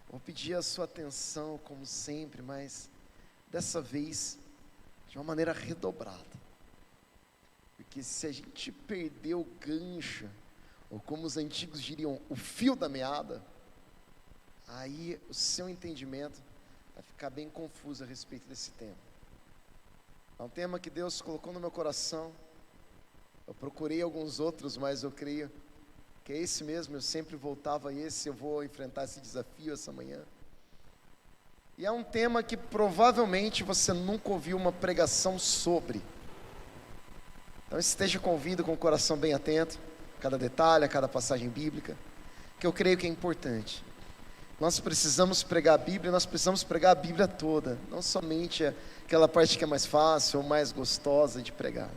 Vou pedir a sua atenção, como sempre, mas dessa vez de uma maneira redobrada. Porque se a gente perder o gancho, ou como os antigos diriam, o fio da meada, aí o seu entendimento vai ficar bem confuso a respeito desse tema. É um tema que Deus colocou no meu coração. Eu procurei alguns outros, mas eu creio que é esse mesmo. Eu sempre voltava a esse. Eu vou enfrentar esse desafio essa manhã. E é um tema que provavelmente você nunca ouviu uma pregação sobre. Então esteja convido com o coração bem atento a cada detalhe, a cada passagem bíblica, que eu creio que é importante. Nós precisamos pregar a Bíblia, nós precisamos pregar a Bíblia toda, não somente aquela parte que é mais fácil ou mais gostosa de pregar.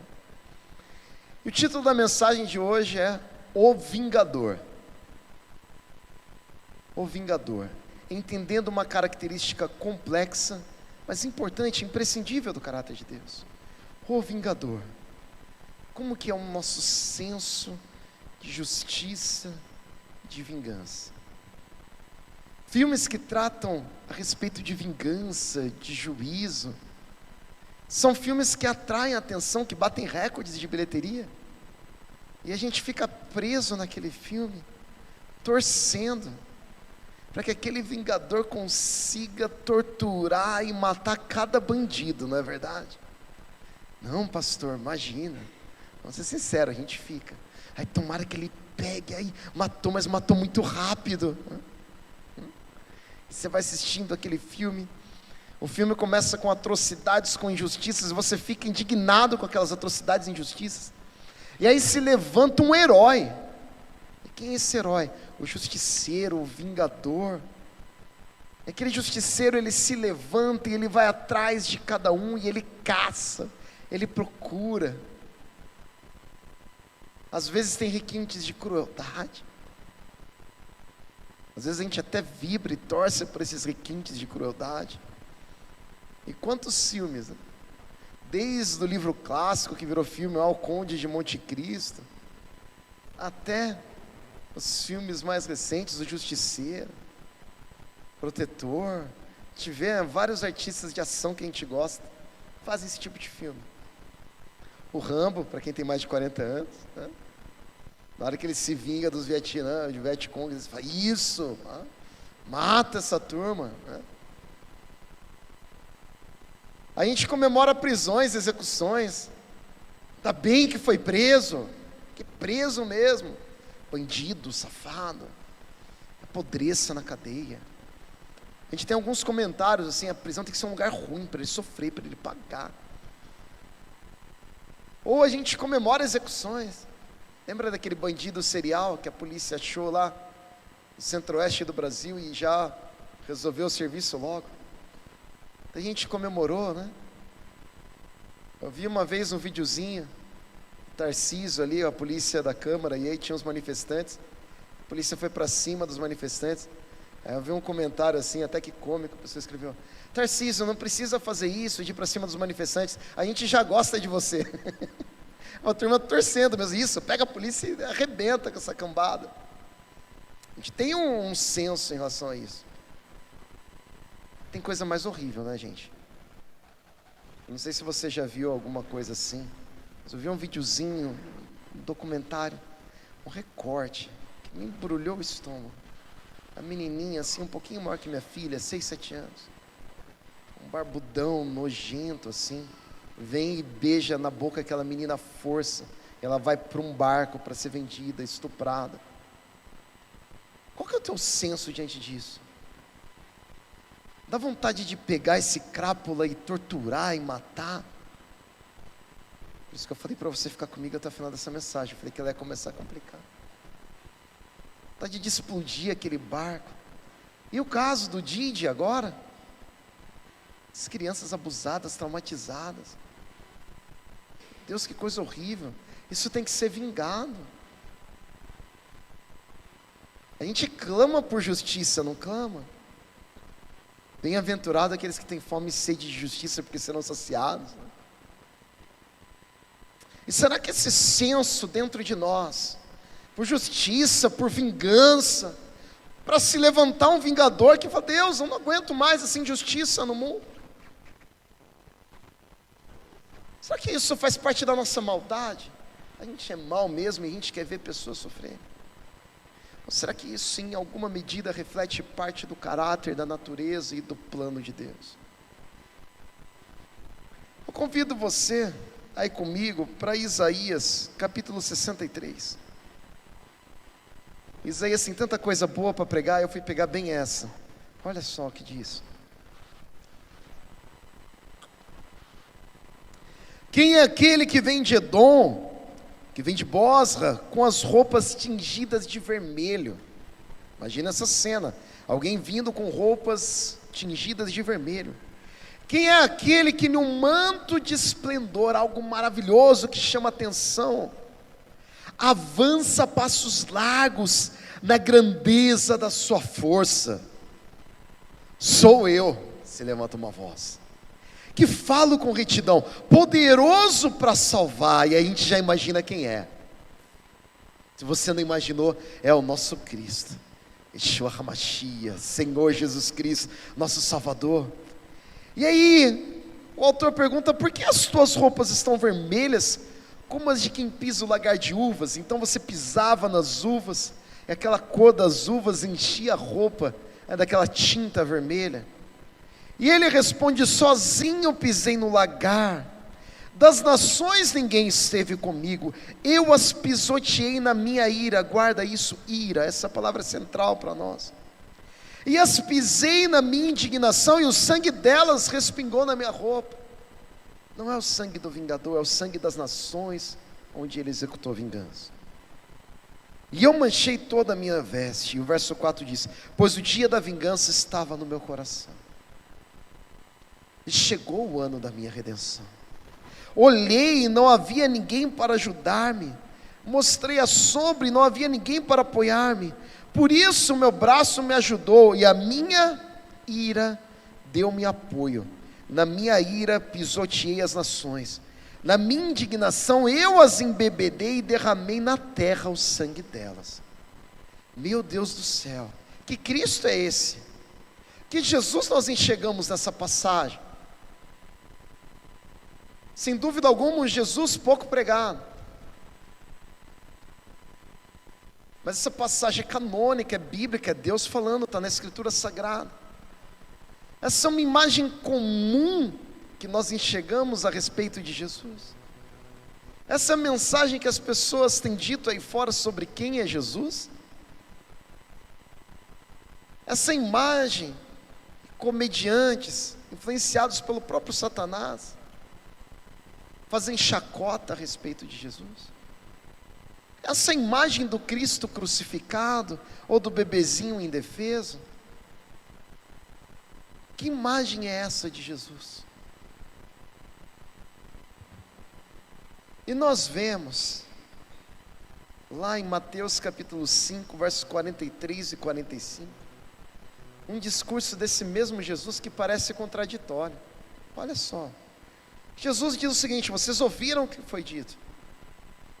E o título da mensagem de hoje é O Vingador. O Vingador. Entendendo uma característica complexa, mas importante, imprescindível do caráter de Deus. O Vingador. Como que é o nosso senso de justiça, de vingança? Filmes que tratam a respeito de vingança, de juízo, são filmes que atraem a atenção, que batem recordes de bilheteria. E a gente fica preso naquele filme, torcendo para que aquele vingador consiga torturar e matar cada bandido, não é verdade? Não, pastor, imagina. Vamos ser sinceros, a gente fica. Aí tomara que ele pegue, aí matou, mas matou muito rápido. Você vai assistindo aquele filme, o filme começa com atrocidades, com injustiças, e você fica indignado com aquelas atrocidades e injustiças. E aí se levanta um herói. E quem é esse herói? O justiceiro, o vingador. E aquele justiceiro, ele se levanta e ele vai atrás de cada um, e ele caça, ele procura. Às vezes tem requintes de crueldade. Às vezes a gente até vibra e torce por esses requintes de crueldade. E quantos filmes, né? Desde o livro clássico que virou filme, O Conde de Monte Cristo, até os filmes mais recentes, O Justiceiro, Protetor. Tiver vários artistas de ação que a gente gosta, fazem esse tipo de filme. O Rambo, para quem tem mais de 40 anos, né? Na hora que ele se vinga dos Vietnã, de Vietcong, ele fala, isso, mata essa turma, né? A gente comemora prisões, execuções. Ainda bem que foi preso, que preso mesmo. Bandido, safado, apodreça na cadeia. A gente tem alguns comentários assim, a prisão tem que ser um lugar ruim para ele sofrer, para ele pagar. Ou a gente comemora execuções. Lembra daquele bandido serial que a polícia achou lá no centro-oeste do Brasil e já resolveu o serviço logo? A gente comemorou, né? Eu vi uma vez um videozinho, Tarcísio ali, a polícia da Câmara, e aí tinha os manifestantes. A polícia foi para cima dos manifestantes. Aí eu vi um comentário assim, até que cômico, a pessoa escreveu: Tarcísio, não precisa fazer isso, de ir para cima dos manifestantes, a gente já gosta de você. Uma turma torcendo mesmo, isso, pega a polícia e arrebenta com essa cambada. A gente tem um senso em relação a isso. Tem coisa mais horrível, né, gente? Eu não sei se você já viu alguma coisa assim, mas eu vi um videozinho, um documentário, um recorte, que me embrulhou o estômago. A menininha assim, um pouquinho maior que minha filha, 6, 7 anos. Um barbudão, nojento assim. Vem e beija na boca aquela menina à força. Ela vai para um barco para ser vendida, estuprada. Qual que é o teu senso diante disso? Dá vontade de pegar esse crápula e torturar e matar? Por isso que eu falei para você ficar comigo até o final dessa mensagem. Eu falei que ela ia começar a complicar. Vontade de explodir aquele barco. E o caso do Didi agora? As crianças abusadas, traumatizadas. Deus, que coisa horrível. Isso tem que ser vingado. A gente clama por justiça, não clama? Bem-aventurado aqueles que têm fome e sede de justiça, porque serão saciados. E será que esse senso dentro de nós, por justiça, por vingança, para se levantar um vingador que fala: Deus, eu não aguento mais essa injustiça no mundo. Será que isso faz parte da nossa maldade? A gente é mau mesmo e a gente quer ver pessoas sofrerem? Ou será que isso em alguma medida reflete parte do caráter, da natureza e do plano de Deus? Eu convido você aí comigo para Isaías capítulo 63. Isaías tem tanta coisa boa para pregar, eu fui pegar bem essa. Olha só o que diz. Quem é aquele que vem de Edom, que vem de Bosra, com as roupas tingidas de vermelho? Imagina essa cena, alguém vindo com roupas tingidas de vermelho. Quem é aquele que num manto de esplendor, algo maravilhoso que chama atenção, avança passos largos na grandeza da sua força? Sou eu, se levanta uma voz, que falo com retidão, poderoso para salvar. E aí a gente já imagina quem é. Se você não imaginou, é o nosso Cristo, Yeshua HaMashiach, Senhor Jesus Cristo, nosso Salvador. E aí o autor pergunta: por que as tuas roupas estão vermelhas, como as de quem pisa o lagar de uvas? Então você pisava nas uvas, e aquela cor das uvas enchia a roupa, daquela tinta vermelha. E ele responde: sozinho pisei no lagar, das nações ninguém esteve comigo, eu as pisoteei na minha ira. Guarda isso, ira, essa palavra é central para nós. E as pisei na minha indignação, e o sangue delas respingou na minha roupa. Não é o sangue do vingador, é o sangue das nações, onde ele executou vingança. E eu manchei toda a minha veste. E o verso 4 diz: pois o dia da vingança estava no meu coração, e chegou o ano da minha redenção. Olhei e não havia ninguém para ajudar-me, mostrei a sombra e não havia ninguém para apoiar-me. Por isso o meu braço me ajudou, e a minha ira deu-me apoio. Na minha ira pisoteei as nações, na minha indignação eu as embebedei e derramei na terra o sangue delas. Meu Deus do céu, que Cristo é esse? Que Jesus nós enxergamos nessa passagem? Sem dúvida alguma, um Jesus pouco pregado. Mas essa passagem é canônica, é bíblica, é Deus falando, está na Escritura Sagrada. Essa é uma imagem comum que nós enxergamos a respeito de Jesus. Essa é a mensagem que as pessoas têm dito aí fora sobre quem é Jesus. Essa imagem, comediantes, influenciados pelo próprio Satanás, fazem chacota a respeito de Jesus. Essa imagem do Cristo crucificado, ou do bebezinho indefeso, que imagem é essa de Jesus? E nós vemos, lá em Mateus capítulo 5, versos 43 e 45, um discurso desse mesmo Jesus que parece contraditório. Olha só, Jesus diz o seguinte: vocês ouviram o que foi dito,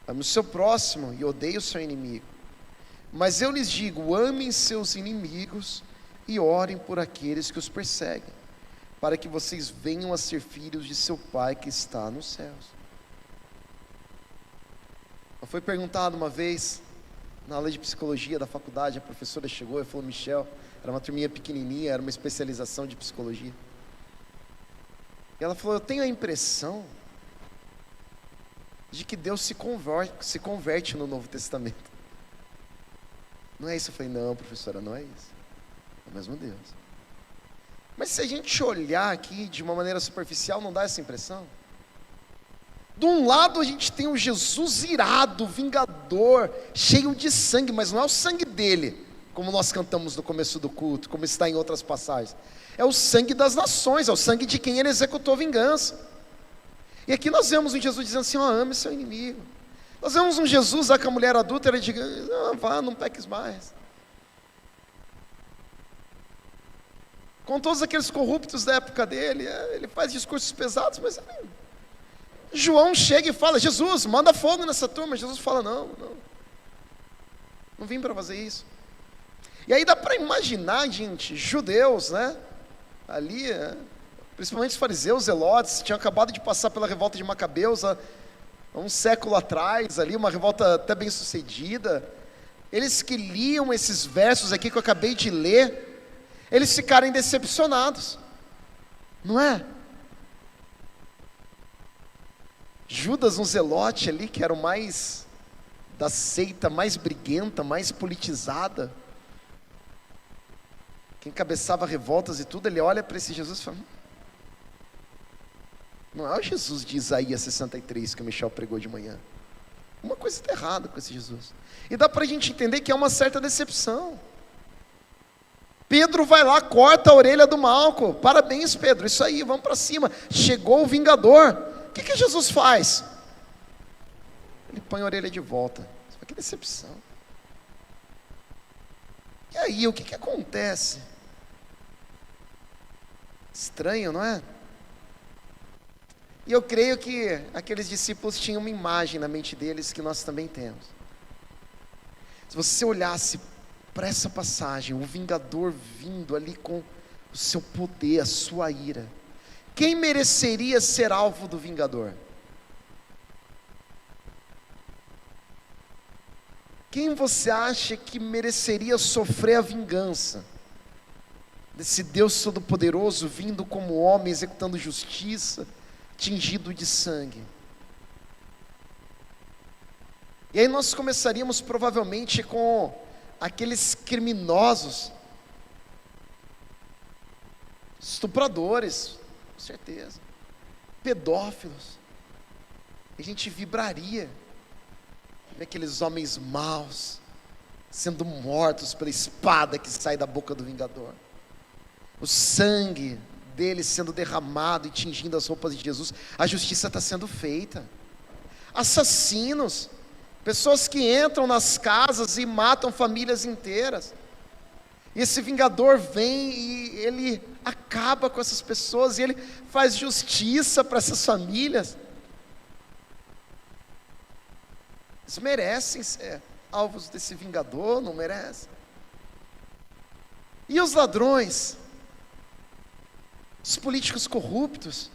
ame o seu próximo e odeie o seu inimigo. Mas eu lhes digo, amem seus inimigos e orem por aqueles que os perseguem, para que vocês venham a ser filhos de seu Pai que está nos céus. Foi perguntado uma vez, na aula de psicologia da faculdade, a professora chegou e falou: Michel, era uma turminha pequenininha, era uma especialização de psicologia. E ela falou: eu tenho a impressão de que Deus se converte no Novo Testamento. Não é isso? Eu falei: não, professora, não é isso. É o mesmo Deus. Mas se a gente olhar aqui de uma maneira superficial, não dá essa impressão? De um lado a gente tem o Jesus irado, vingador, cheio de sangue, mas não é o sangue dele, como nós cantamos no começo do culto, como está em outras passagens. É o sangue das nações, é o sangue de quem ele executou vingança. E aqui nós vemos um Jesus dizendo assim: ame seu inimigo. Nós vemos um Jesus lá com a mulher adúltera dizendo: vá, não peques mais. Com todos aqueles corruptos da época dele, ele faz discursos pesados, mas João chega e fala: Jesus, manda fogo nessa turma. Jesus fala: não vim para fazer isso. E aí dá para imaginar, gente, judeus, né? Ali, principalmente os fariseus, zelotes, tinham acabado de passar pela revolta de Macabeus há um século atrás, ali, uma revolta até bem sucedida. Eles que liam esses versos aqui que eu acabei de ler, eles ficarem decepcionados, não é? Judas, um zelote ali, que era o mais da seita, mais briguenta, mais politizada, que encabeçava revoltas e tudo, ele olha para esse Jesus e fala: não é o Jesus de Isaías 63 que o Michel pregou de manhã. Uma coisa está errada com esse Jesus. E dá para a gente entender que é uma certa decepção. Pedro vai lá, corta a orelha do Malco. Parabéns, Pedro, isso aí, vamos para cima. Chegou o vingador. O que Jesus faz? Ele põe a orelha de volta. Que decepção. E aí, o que acontece? Estranho, não é? E eu creio que aqueles discípulos tinham uma imagem na mente deles que nós também temos. Se você olhasse para essa passagem, o vingador vindo ali com o seu poder, a sua ira, quem mereceria ser alvo do vingador? Quem você acha que mereceria sofrer a vingança desse Deus Todo-Poderoso vindo como homem, executando justiça, tingido de sangue? E aí nós começaríamos provavelmente com aqueles criminosos, estupradores, com certeza, pedófilos. A gente vibraria ver aqueles homens maus sendo mortos pela espada que sai da boca do vingador, o sangue deles sendo derramado e tingindo as roupas de Jesus. A justiça está sendo feita. Assassinos, pessoas que entram nas casas e matam famílias inteiras, e esse vingador vem e ele acaba com essas pessoas, e ele faz justiça para essas famílias. Eles merecem ser alvos desse vingador, não merecem? E os ladrões, os políticos corruptos,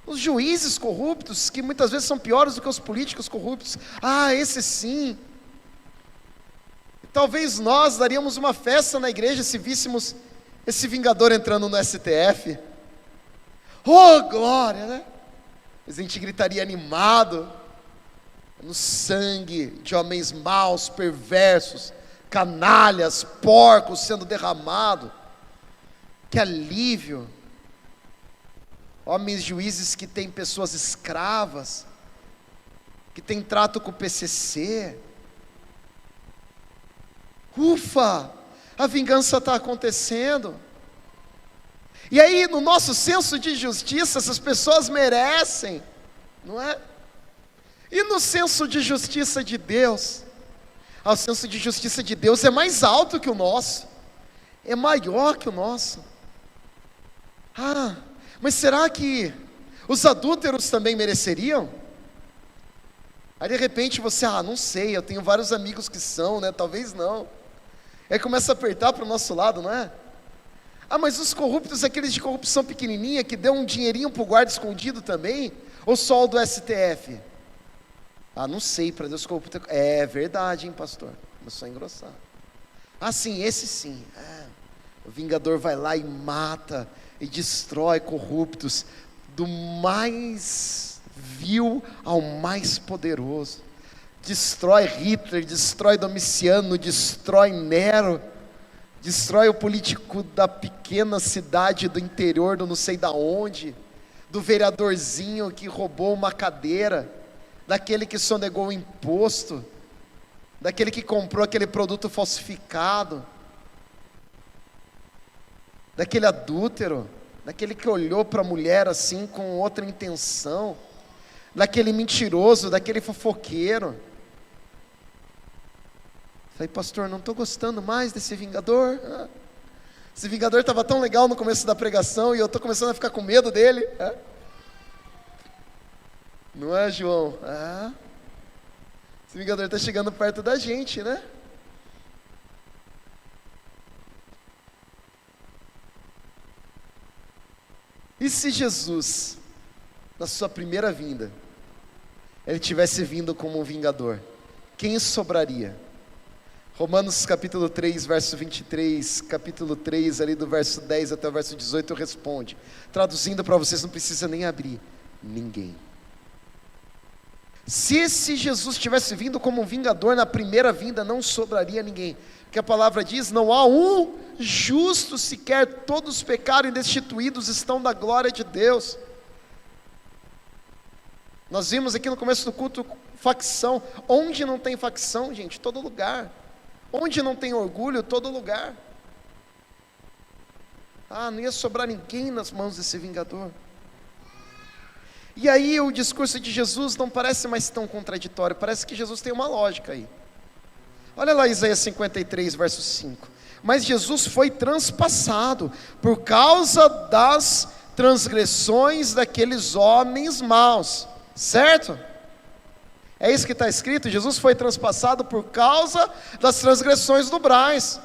os juízes corruptos, que muitas vezes são piores do que os políticos corruptos. Ah, esse sim. Talvez nós daríamos uma festa na igreja se víssemos esse vingador entrando no STF. Oh, glória, né? Mas a gente gritaria animado, no sangue de homens maus, perversos, canalhas, porcos sendo derramado. Que alívio. Homens juízes que têm pessoas escravas, que têm trato com o PCC. Ufa, a vingança está acontecendo. E aí, no nosso senso de justiça, essas pessoas merecem, não é? E no senso de justiça de Deus, o senso de justiça de Deus é mais alto que o nosso, é maior que o nosso. Mas será que os adúlteros também mereceriam? Aí de repente você, não sei, eu tenho vários amigos que são, né? Talvez não. Aí começa a apertar para o nosso lado, não é? Mas os corruptos, aqueles de corrupção pequenininha, que deu um dinheirinho para o guarda escondido também? Ou só o do STF? Não sei, para Deus corrupto. É verdade, hein, pastor? Começou a engrossar. Sim, esse sim. O vingador vai lá e mata e destrói corruptos, do mais vil ao mais poderoso. Destrói Hitler, destrói Domiciano, destrói Nero, destrói o político da pequena cidade do interior do não sei da onde, do vereadorzinho que roubou uma cadeira, daquele que sonegou o imposto, daquele que comprou aquele produto falsificado, daquele adúltero, daquele que olhou para a mulher assim com outra intenção, daquele mentiroso, daquele fofoqueiro. Falei, pastor, não estou gostando mais desse vingador. Esse vingador estava tão legal no começo da pregação e eu estou começando a ficar com medo dele. Não é, João? Esse vingador está chegando perto da gente, né? E se Jesus, na sua primeira vinda, ele tivesse vindo como um vingador, quem sobraria? Romanos capítulo 3, verso 23, capítulo 3, ali do verso 10 até o verso 18, responde. Traduzindo para vocês, não precisa nem abrir. Ninguém. Se esse Jesus tivesse vindo como um vingador na primeira vinda, não sobraria ninguém. Porque a palavra diz, não há um justo sequer, todos pecaram e destituídos estão da glória de Deus. Nós vimos aqui no começo do culto, facção. Onde não tem facção, gente? Todo lugar. Onde não tem orgulho, todo lugar. Não ia sobrar ninguém nas mãos desse vingador. E aí o discurso de Jesus não parece mais tão contraditório, parece que Jesus tem uma lógica aí. Olha lá Isaías 53, verso 5. Mas Jesus foi transpassado por causa das transgressões daqueles homens maus, certo? É isso que está escrito, Jesus foi transpassado por causa das transgressões do Braz.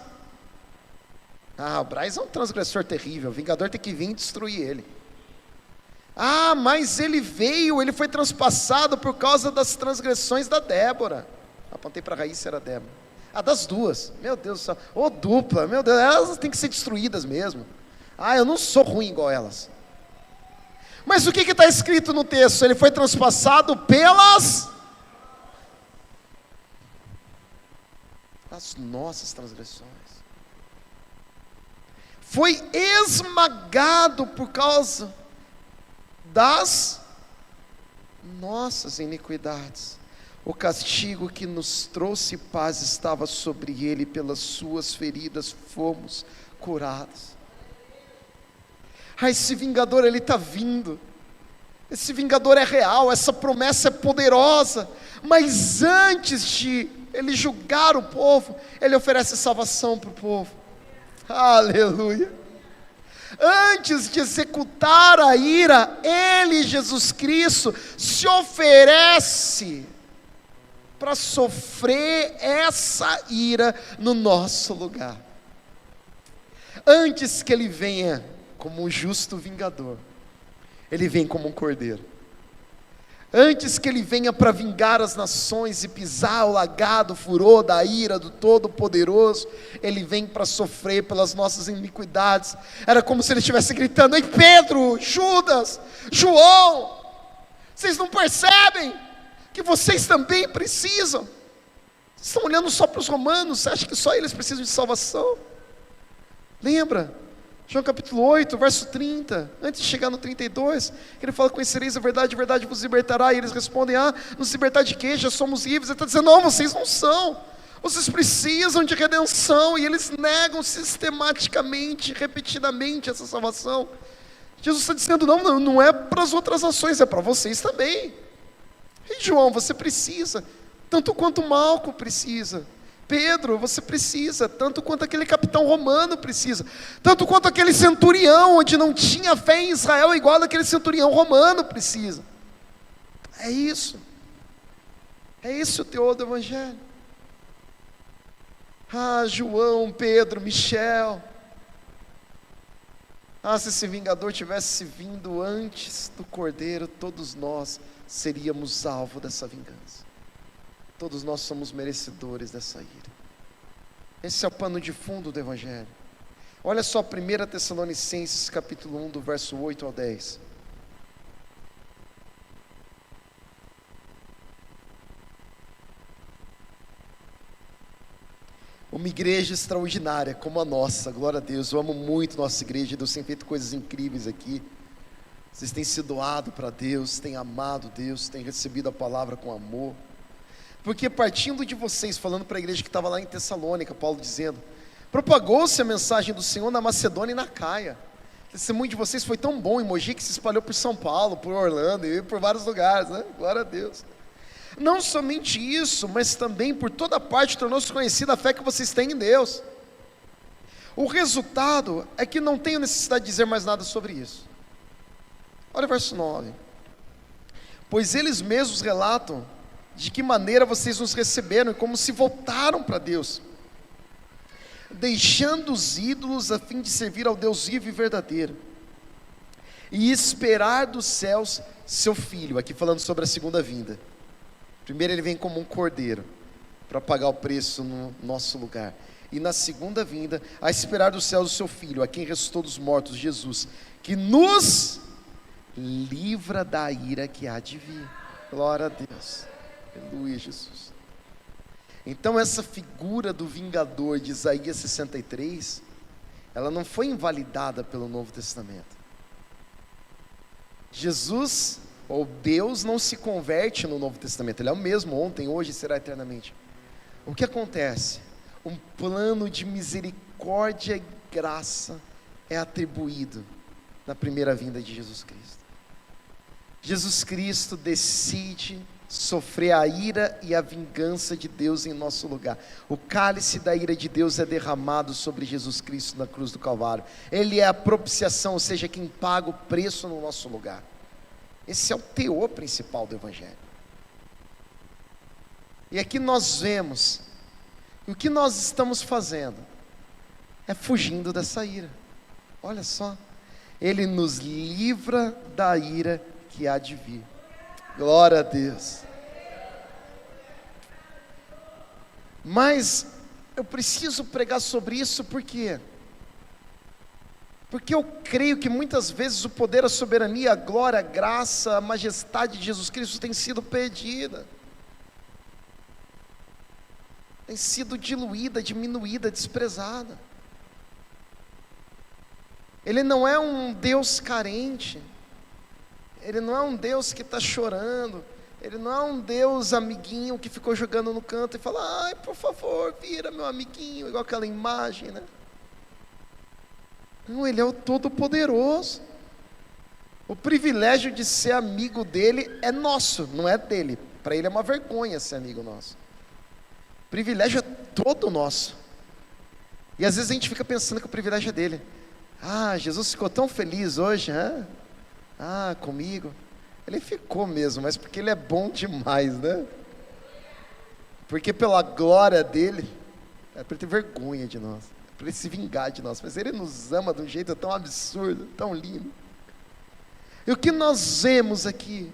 O Braz é um transgressor terrível, o vingador tem que vir e destruir ele. Mas ele foi transpassado por causa das transgressões da Débora. Apontei para a Raíssa, era Débora. Das duas, meu Deus do céu, dupla, meu Deus, elas têm que ser destruídas mesmo. Eu não sou ruim igual elas. Mas o que está escrito no texto? Ele foi transpassado pelas as nossas transgressões. Foi esmagado por causa das nossas iniquidades. O castigo que nos trouxe paz estava sobre ele, pelas suas feridas fomos curados. Esse vingador, ele está vindo. Esse vingador é real, essa promessa é poderosa. Mas antes de ele julgar o povo, ele oferece salvação para o povo. Aleluia. Antes de executar a ira, ele, Jesus Cristo, se oferece para sofrer essa ira no nosso lugar. Antes que ele venha como um justo vingador, ele vem como um cordeiro. Antes que ele venha para vingar as nações e pisar o lagado, o furor da ira do Todo-Poderoso, ele vem para sofrer pelas nossas iniquidades. Era como se ele estivesse gritando: ei Pedro, Judas, João, vocês não percebem que vocês também precisam? Vocês estão olhando só para os romanos, você acha que só eles precisam de salvação? Lembra? João capítulo 8, verso 30, antes de chegar no 32, ele fala: conhecereis a verdade vos libertará. E eles respondem: nos libertar de quê? Já somos livres. Ele está dizendo: não, vocês não são, vocês precisam de redenção. E eles negam sistematicamente, repetidamente essa salvação. Jesus está dizendo: não é para as outras nações, é para vocês também. E João, você precisa, tanto quanto Malco precisa. Pedro, você precisa, tanto quanto aquele capitão romano precisa, tanto quanto aquele centurião, onde não tinha fé em Israel, igual aquele centurião romano precisa. É isso o teor do Evangelho. João, Pedro, Michel. Se esse vingador tivesse vindo antes do Cordeiro, todos nós seríamos alvo dessa vingança. Todos nós somos merecedores dessa ira. Esse é o pano de fundo do Evangelho. Olha só 1 Tessalonicenses capítulo 1, do verso 8 ao 10. Uma igreja extraordinária como a nossa, glória a Deus. Eu amo muito nossa igreja, Deus tem feito coisas incríveis aqui. Vocês têm se doado para Deus, têm amado Deus, têm recebido a palavra com amor. Porque partindo de vocês, falando para a igreja que estava lá em Tessalônica, Paulo dizendo, propagou-se a mensagem do Senhor na Macedônia e na Caia. O testemunho de vocês foi tão bom em Mogi, que se espalhou por São Paulo, por Orlando e por vários lugares, né? Glória a Deus. Não somente isso, mas também por toda parte tornou-se conhecida a fé que vocês têm em Deus. O resultado é que não tenho necessidade de dizer mais nada sobre isso. Olha o verso 9. Pois eles mesmos relatam de que maneira vocês nos receberam e como se voltaram para Deus, deixando os ídolos a fim de servir ao Deus vivo e verdadeiro. e esperar dos céus seu filho. Aqui falando sobre a segunda vinda. Primeiro ele vem como um cordeiro, para pagar o preço no nosso lugar. E na segunda vinda, a esperar dos céus o seu filho, a quem ressuscitou dos mortos, Jesus, que nos livra da ira que há de vir. Glória a Deus. Aleluia, Jesus. Então essa figura do vingador de Isaías 63, ela não foi invalidada pelo Novo Testamento. Jesus, ou Deus, não se converte no Novo Testamento. Ele é o mesmo ontem, hoje e será eternamente. O que acontece? Um plano de misericórdia e graça é atribuído na primeira vinda de Jesus Cristo. Jesus Cristo decide sofrer a ira e a vingança de Deus em nosso lugar. O cálice da ira de Deus é derramado sobre Jesus Cristo na cruz do Calvário. Ele é a propiciação, ou seja, quem paga o preço no nosso lugar. Esse é o teor principal do Evangelho. E aqui nós vemos, o que nós estamos fazendo é fugindo dessa ira. Olha só, Ele nos livra da ira que há de vir. Glória a Deus. Mas eu preciso pregar sobre isso porque eu creio que muitas vezes o poder, a soberania, a glória, a graça, a majestade de Jesus Cristo tem sido perdida, tem sido diluída, diminuída, desprezada. Ele não é um Deus carente, Ele não é um Deus que está chorando, Ele não é um Deus amiguinho que ficou jogando no canto e fala: ai, por favor, vira meu amiguinho, igual aquela imagem, né? Não, Ele é o Todo-Poderoso. O privilégio de ser amigo dEle é nosso, não é dEle. Para Ele é uma vergonha ser amigo nosso. O privilégio é todo nosso. E às vezes a gente fica pensando que o privilégio é dEle. Ah, Jesus ficou tão feliz hoje, hein? Ah, comigo. Ele ficou mesmo, mas porque Ele é bom demais, né? Porque pela glória dEle, é para Ele ter vergonha de nós, é para Ele se vingar de nós. Mas Ele nos ama de um jeito tão absurdo, tão lindo. E o que nós vemos aqui,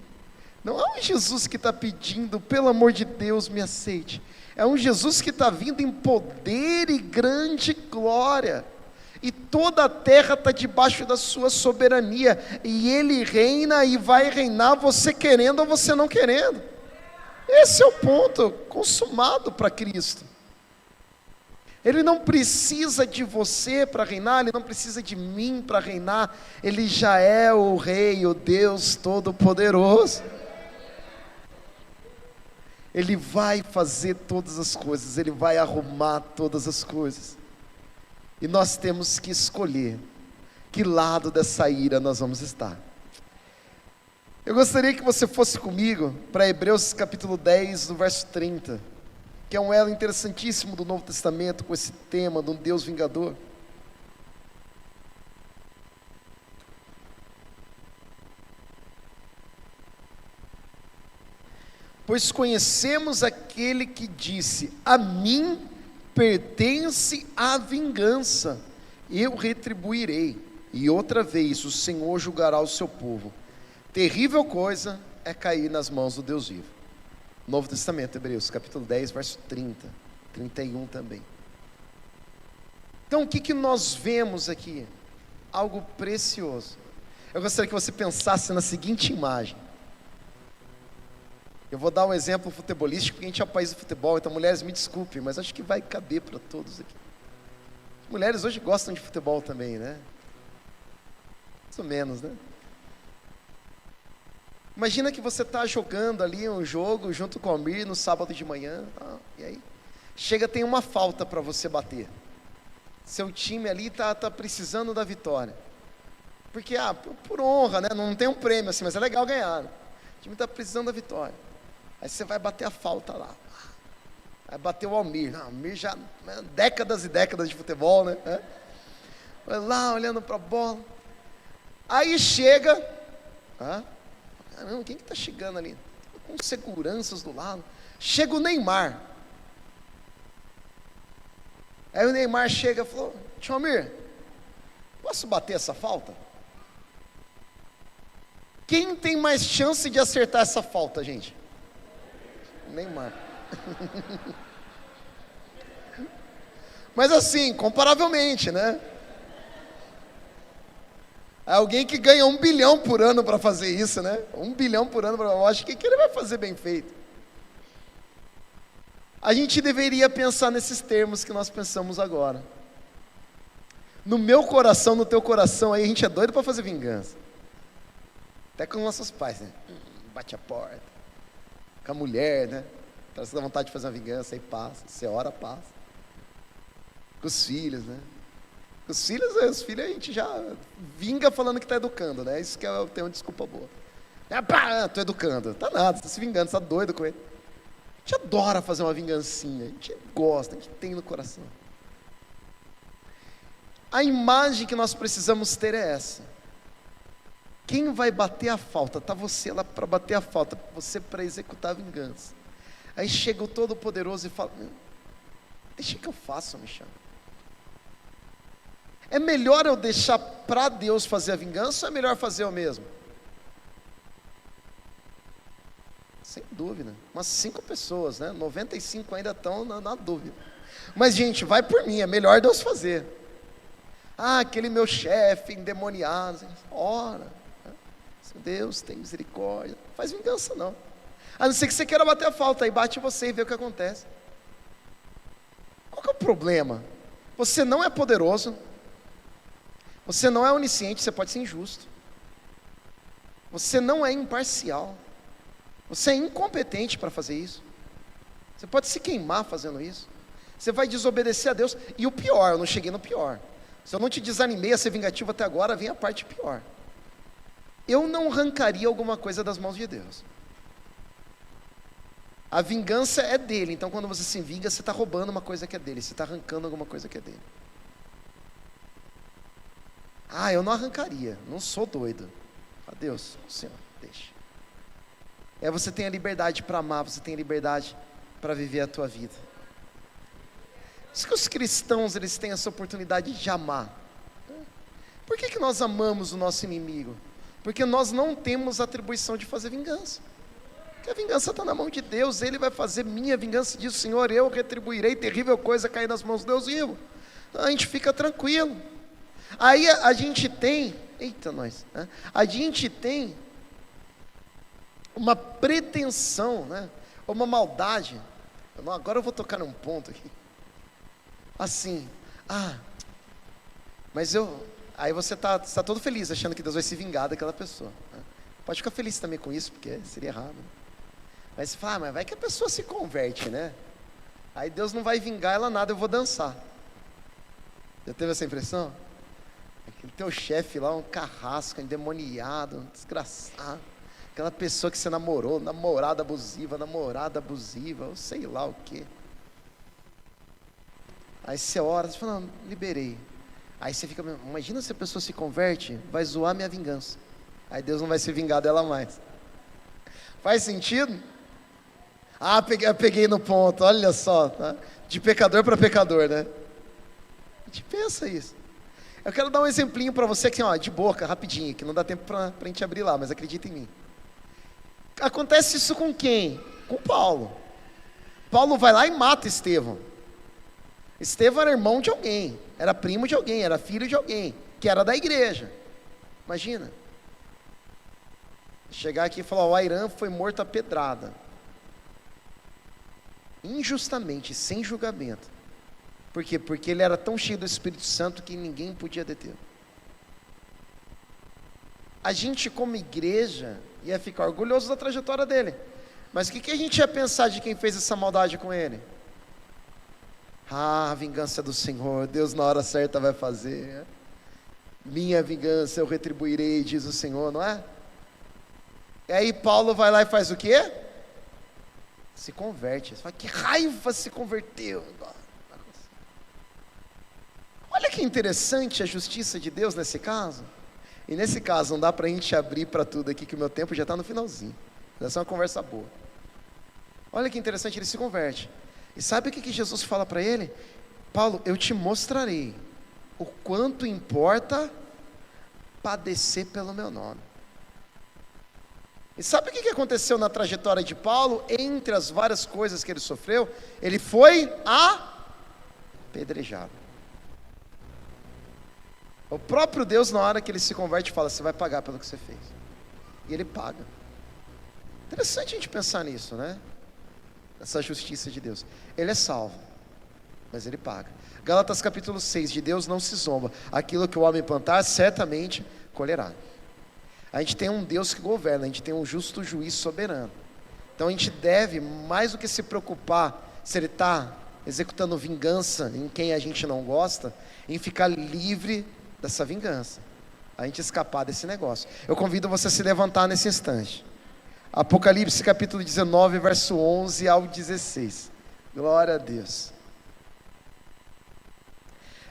não é um Jesus que está pedindo: pelo amor de Deus, me aceite. É um Jesus que está vindo em poder e grande glória. E toda a terra está debaixo da sua soberania, e Ele reina e vai reinar, você querendo ou você não querendo. Esse é o ponto consumado para Cristo. Ele não precisa de você para reinar, Ele não precisa de mim para reinar. Ele já é o Rei, o Deus Todo-Poderoso. Ele vai fazer todas as coisas, Ele vai arrumar todas as coisas. E nós temos que escolher que lado dessa ira nós vamos estar. Eu gostaria que você fosse comigo para Hebreus capítulo 10, no verso 30, que é um elo interessantíssimo do Novo Testamento com esse tema de um Deus vingador. Pois conhecemos aquele que disse: a mim pertence a vingança, eu retribuirei, e outra vez o Senhor julgará o seu povo. Terrível coisa é cair nas mãos do Deus vivo. Novo Testamento, Hebreus, capítulo 10, verso 30, 31 também. Então o que nós vemos aqui? Algo precioso. Eu gostaria que você pensasse na seguinte imagem. Eu vou dar um exemplo futebolístico, porque a gente é o país do futebol, então mulheres me desculpem, mas acho que vai caber para todos aqui. As mulheres hoje gostam de futebol também, né? Mais ou menos, né? Imagina que você está jogando ali um jogo junto com a Almir no sábado de manhã, e aí chega, tem uma falta para você bater. Seu time ali está precisando da vitória. Porque, por honra, né? Não tem um prêmio assim, mas é legal ganhar. O time está precisando da vitória. Aí você vai bater a falta lá. Aí bateu o Almir. Não, Almir já, décadas e décadas de futebol, né? Vai lá olhando para a bola. Aí chega. Caramba, quem que está chegando ali? Com seguranças do lado. Chega o Neymar. Aí o Neymar chega e falou: tio Almir, posso bater essa falta? Quem tem mais chance de acertar essa falta, gente? Neymar. Mas assim, comparavelmente, né? Alguém que ganha 1 bilhão por ano para fazer isso, né? 1 bilhão por ano, eu acho que ele vai fazer bem feito. A gente deveria pensar nesses termos que nós pensamos agora. No meu coração, no teu coração, aí a gente é doido para fazer vingança. Até com nossos pais, né? Bate a porta. Com a mulher, né? Você dá vontade de fazer uma vingança, aí passa. Você ora, passa. Com os filhos, né? Com os filhos a gente já vinga falando que está educando, né? Isso que eu tenho uma desculpa boa. Estou educando. Tá nada, está se vingando, está doido com ele. A gente adora fazer uma vingancinha, a gente gosta, a gente tem no coração. A imagem que nós precisamos ter é essa. Quem vai bater a falta? Está você lá para bater a falta, você para executar a vingança. Aí chega o Todo-Poderoso e fala: deixa que eu faço, Michel. É melhor eu deixar para Deus fazer a vingança ou é melhor fazer eu mesmo? Sem dúvida. Umas 5 pessoas, né? 95 ainda estão na dúvida. Mas, gente, vai por mim, é melhor Deus fazer. Aquele meu chefe endemoniado. Ora, Deus tem misericórdia. Não faz vingança, não. A não ser que você queira bater a falta, aí bate você e vê o que acontece. Qual que é o problema? Você não é poderoso. Você não é onisciente, você pode ser injusto. Você não é imparcial. Você é incompetente para fazer isso. Você pode se queimar fazendo isso. Você vai desobedecer a Deus. E o pior, eu não cheguei no pior. Se eu não te desanimei a ser vingativo até agora, vem a parte pior. Eu não arrancaria alguma coisa das mãos de Deus. A vingança é dele. Então quando você se vinga, você está roubando uma coisa que é dele. Você está arrancando alguma coisa que é dele. Eu não arrancaria. Não sou doido. Deus, Senhor, deixa. Você tem a liberdade para amar. Você tem a liberdade para viver a tua vida. Por isso que os cristãos, eles têm essa oportunidade de amar. Por que nós amamos o nosso inimigo? Porque nós não temos a atribuição de fazer vingança. Porque a vingança está na mão de Deus. Ele vai fazer minha vingança, diz o Senhor, eu retribuirei terrível coisa cair nas mãos de Deus vivo. Então a gente fica tranquilo. Aí a gente tem, a gente tem uma pretensão, né? Uma maldade. Agora eu vou tocar num ponto aqui. Assim, mas aí você está todo feliz, achando que Deus vai se vingar daquela pessoa, né? Pode ficar feliz também com isso, porque seria errado, né? Mas você fala, mas vai que a pessoa se converte, né? Aí Deus não vai vingar ela nada, eu vou dançar. Já teve essa impressão? Aquele teu chefe lá, um carrasco, endemoniado, um desgraçado. Aquela pessoa que você namorou, namorada abusiva, ou sei lá o quê. Aí você ora, você fala, não, liberei. Aí você fica, imagina se a pessoa se converte, vai zoar minha vingança. Aí Deus não vai se vingar dela mais. Faz sentido? Peguei no ponto, olha só, tá? De pecador para pecador, né? A gente pensa isso. Eu quero dar um exemplinho para você aqui, de boca, rapidinho, que não dá tempo para a gente abrir lá, mas acredita em mim. Acontece isso com quem? Com Paulo. Paulo vai lá e mata Estevão. Estevão era irmão de alguém, era primo de alguém, era filho de alguém, que era da igreja. Imagina. Chegar aqui e falar, o Airã foi morto a pedrada. Injustamente, sem julgamento. Por quê? Porque ele era tão cheio do Espírito Santo que ninguém podia deter. A gente como igreja ia ficar orgulhoso da trajetória dele. Mas o que a gente ia pensar de quem fez essa maldade com ele? A vingança do Senhor, Deus na hora certa vai fazer. Minha vingança eu retribuirei, diz o Senhor, não é? E aí Paulo vai lá e faz o quê? Se converte. Você fala, que raiva se converteu. Olha que interessante a justiça de Deus nesse caso. E nesse caso não dá para a gente abrir para tudo aqui, que o meu tempo já está no finalzinho. Essa é uma conversa boa. Olha que interessante, ele se converte. E sabe o que Jesus fala para ele? Paulo, eu te mostrarei o quanto importa padecer pelo meu nome. E sabe o que aconteceu na trajetória de Paulo? Entre as várias coisas que ele sofreu, ele foi apedrejado. O próprio Deus, na hora que ele se converte, fala: você vai pagar pelo que você fez. E ele paga. Interessante a gente pensar nisso, né? Essa justiça de Deus. Ele é salvo, mas ele paga. Gálatas capítulo 6, de Deus não se zomba. Aquilo que o homem plantar, certamente colherá. A gente tem um Deus que governa, a gente tem um justo juiz soberano. Então a gente deve, mais do que se preocupar se ele está executando vingança em quem a gente não gosta, em ficar livre dessa vingança, a gente escapar desse negócio. Eu convido você a se levantar nesse instante. Apocalipse capítulo 19, verso 11 ao 16. Glória a Deus.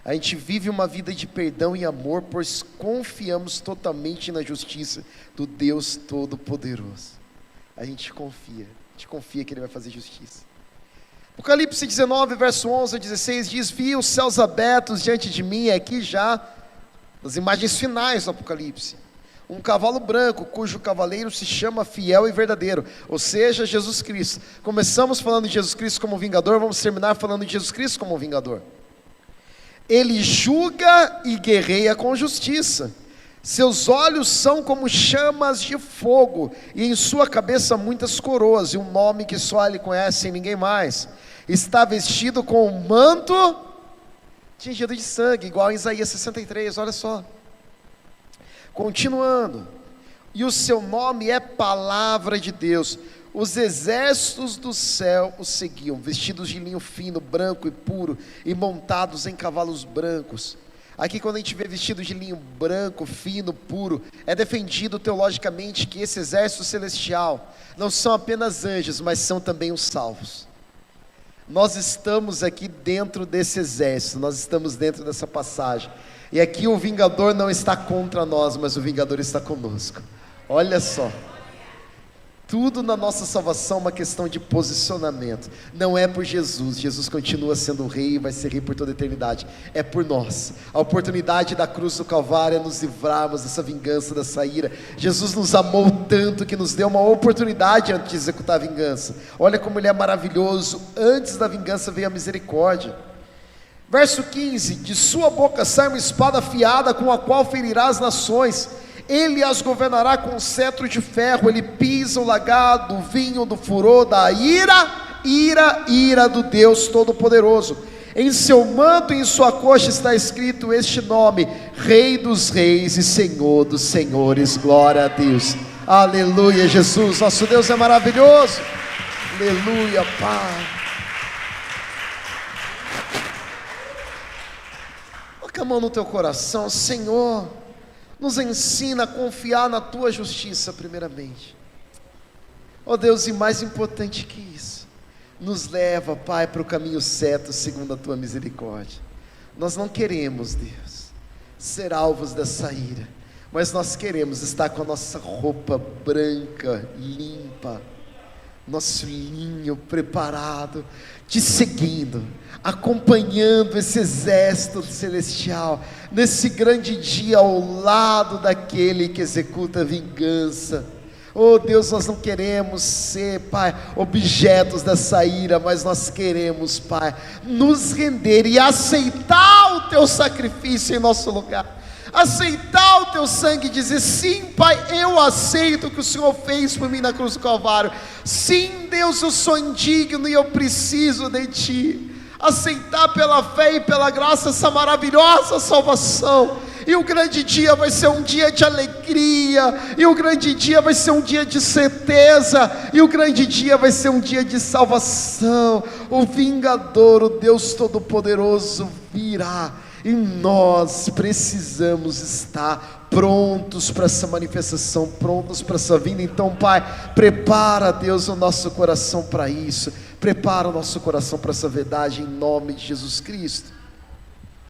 A gente vive uma vida de perdão e amor, pois confiamos totalmente na justiça do Deus Todo-Poderoso. A gente confia que Ele vai fazer justiça. Apocalipse 19, verso 11 a 16 diz: vi os céus abertos diante de mim, aqui já nas imagens finais do Apocalipse, um cavalo branco, cujo cavaleiro se chama Fiel e Verdadeiro, ou seja, Jesus Cristo. Começamos falando de Jesus Cristo como Vingador, vamos terminar falando de Jesus Cristo como Vingador. Ele julga e guerreia com justiça. Seus olhos são como chamas de fogo, e em sua cabeça muitas coroas, e um nome que só ele conhece e ninguém mais. Está vestido com um manto tingido de sangue, igual em Isaías 63, olha só. Continuando, e o seu nome é Palavra de Deus. Os exércitos do céu o seguiam, vestidos de linho fino, branco e puro, e montados em cavalos brancos. Aqui, quando a gente vê vestido de linho branco, fino, puro, é defendido teologicamente que esse exército celestial não são apenas anjos, mas são também os salvos. Nós estamos aqui dentro desse exército, nós estamos dentro dessa passagem, e aqui o vingador não está contra nós, mas o vingador está conosco. Olha só, tudo na nossa salvação é uma questão de posicionamento. Não é por Jesus, Jesus continua sendo o rei e vai ser rei por toda a eternidade. É por nós. A oportunidade da cruz do Calvário é nos livrarmos dessa vingança, dessa ira. Jesus nos amou tanto que nos deu uma oportunidade antes de executar a vingança. Olha como Ele é maravilhoso. Antes da vingança veio a misericórdia. Verso 15: de sua boca sai uma espada afiada, com a qual ferirá as nações. Ele as governará com um cetro de ferro. Ele pisa o lagar do vinho do furor da ira do Deus Todo-Poderoso. Em seu manto e em sua coxa está escrito este nome: Rei dos Reis e Senhor dos Senhores. Glória a Deus. Aleluia, Jesus, nosso Deus é maravilhoso. Aleluia, Pai. Coloca a mão no teu coração. Senhor, nos ensina a confiar na Tua justiça primeiramente. Ó Deus, e mais importante que isso, nos leva, Pai, para o caminho certo, segundo a Tua misericórdia. Nós não queremos, Deus, ser alvos dessa ira, mas nós queremos estar com a nossa roupa branca, limpa, nosso linho preparado, te seguindo, acompanhando esse exército celestial, nesse grande dia ao lado daquele que executa a vingança. Oh Deus, nós não queremos ser, Pai, objetos dessa ira, mas nós queremos, Pai, nos render e aceitar o Teu sacrifício em nosso lugar, aceitar o Teu sangue e dizer: sim, Pai, eu aceito o que o Senhor fez por mim na cruz do Calvário. Sim, Deus, eu sou indigno e eu preciso de Ti. Aceitar pela fé e pela graça essa maravilhosa salvação. E o grande dia vai ser um dia de alegria, e o grande dia vai ser um dia de certeza, e o grande dia vai ser um dia de salvação. O vingador, o Deus Todo-Poderoso virá, e nós precisamos estar prontos para essa manifestação, prontos para essa vinda. Então, Pai, prepara, Deus, o nosso coração para isso, prepara o nosso coração para essa verdade, em nome de Jesus Cristo.